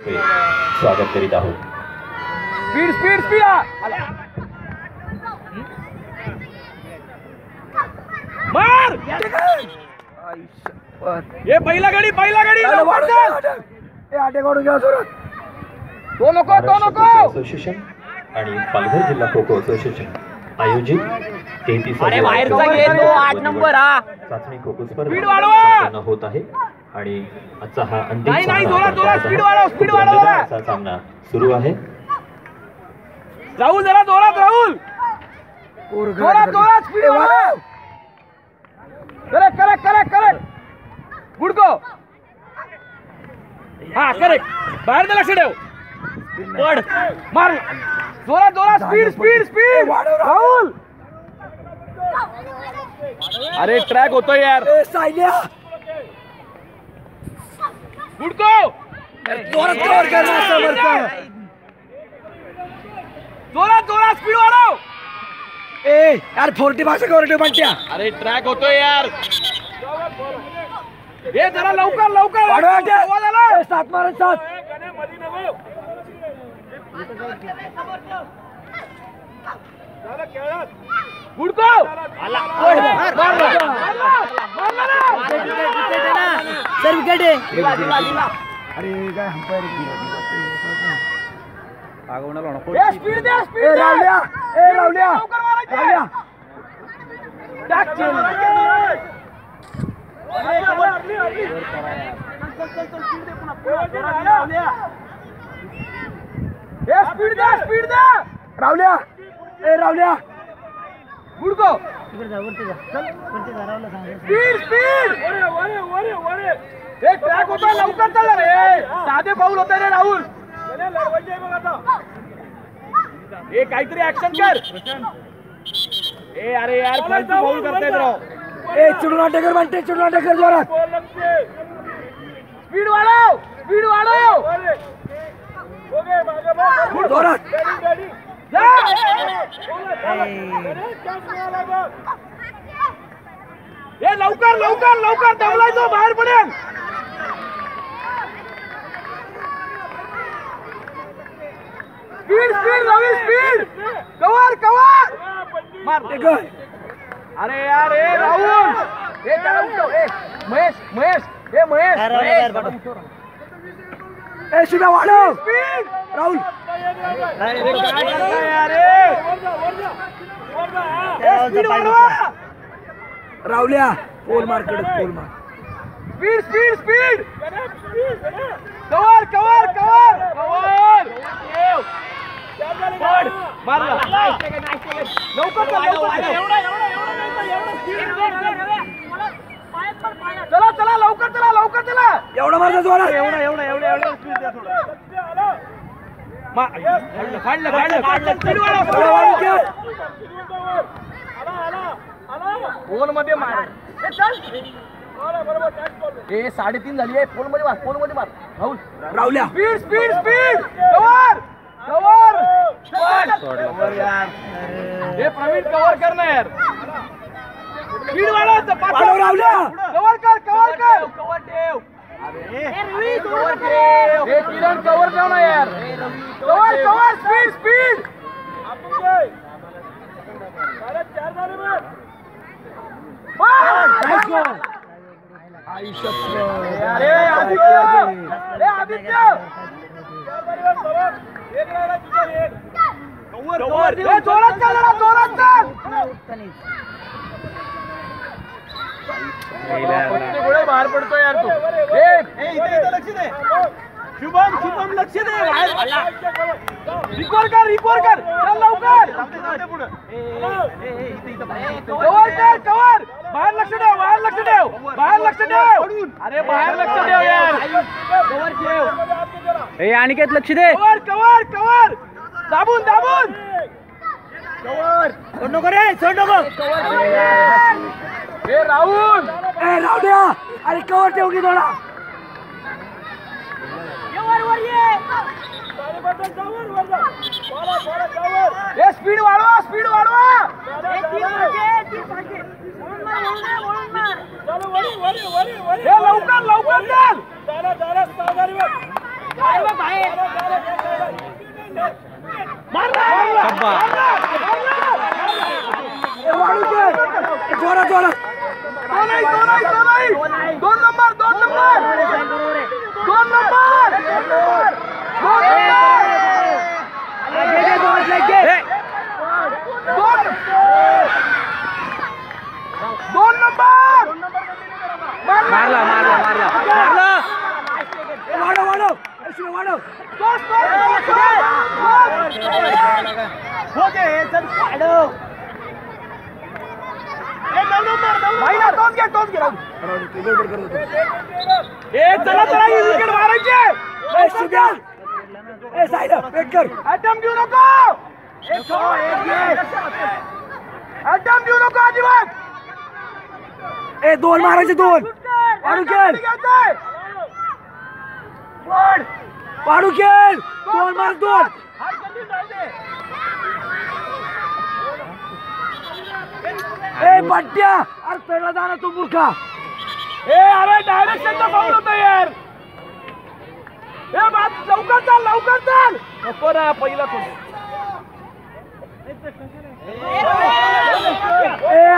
स्वागत करीत आहोत. स्पीड स्पीड स्पीड मार ये पहिला गाडी तो नको असोसिएशन आणि पालघर जिल्हा खो खो असोसिएशन आयोजित 33 चाचणी खो खो स्पर्धा संपन्न होत आहे आणि आजचा हा अंतिम सामना सुरू आहे. राहुल जरा जोरात राहुल स्पीड वाढव. करेक्ट गुडको हा करेक्ट बाहेर लक्ष ठेव पड मार जोरात स्पीड राहुल. अरे ट्रॅक होतोय यार गुडको जोरात स्पीड वाढव. यार 40 कव्हर म्हणत्या. अरे ट्रॅक होतोय यार हे जरा लवकर आवाज आला 7 मारत 7 गुडको सर विकेट अरे काय अंपायर स्पीड रावल्या स्पीड दे रावल्या गुडको स्पीड ट्रॅक होता लवकर चला रे साधे पाऊल होते रे राहुल. ए काहीतरी ऍक्शन कर. अरे यार पाऊल करतायत राव. चिडून टेकर म्हणते जोरात स्पीड वाढव जोरात लवकर दमलाय तो बाहेर पडेल. स्पीड कवर मार. अरे यार राहुल महेश शिव्या वाढव राहुल. रावल्या पोल मार स्पीड कवर मारला लवकर चला लवकर चला एवढा मारता जोरात पोल मध्ये मार. 3.5 झाली आहे. पोल मध्ये मार राहुल. रावल्या स्पीड कवर यार हे प्रवीण कवर कर ना यार. स्पीड वाढव रावल्या कवर ठेव. हे किरण कवर ठेव ना यार. कवर स्पीड आदित्य जोरात बाहेर पडतो यार तू. लक्ष दे शुभम लक्ष दे. रिकॉर्ड कर चल लवकर कवर बाहेर लक्ष ठेव. अरे बाहेर लक्ष ठेव यार. अनिकेत लक्ष दे. कवर दाबून सोड नको हे राहुल रावल्या अरे कवर ठेव की थोडा. स्पीड वाढवा लवकर चल. जोरात जोरात. दोन नंबर मारला वाढव हो गे चल वाढव. तोच घे चला ही विकेट मारायची. अटॅम्प घेऊ नको अजिबात. दोन मारायचे दोन. पाडू खेळ दोन मार दोन. पट्ट्या अरे चढला जाणार तू मूर्खा. अरे डायरेक्शनचा फाऊल होता यार. लवकर चाल नको ना पहिला तो.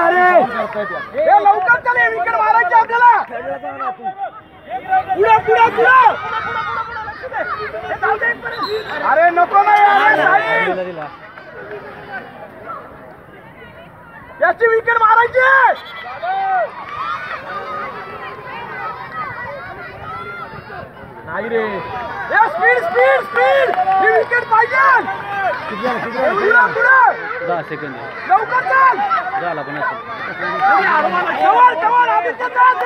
अरे लवकर चाल विकेट मारायची आपल्याला. पुढे अरे नको ना यार. याची विकेट मारायची. नाही रे स्पीड ही विकेट पाहिजे. 10 सेकंद लवकर चाल. झाला पण कवर आदित्य चाल.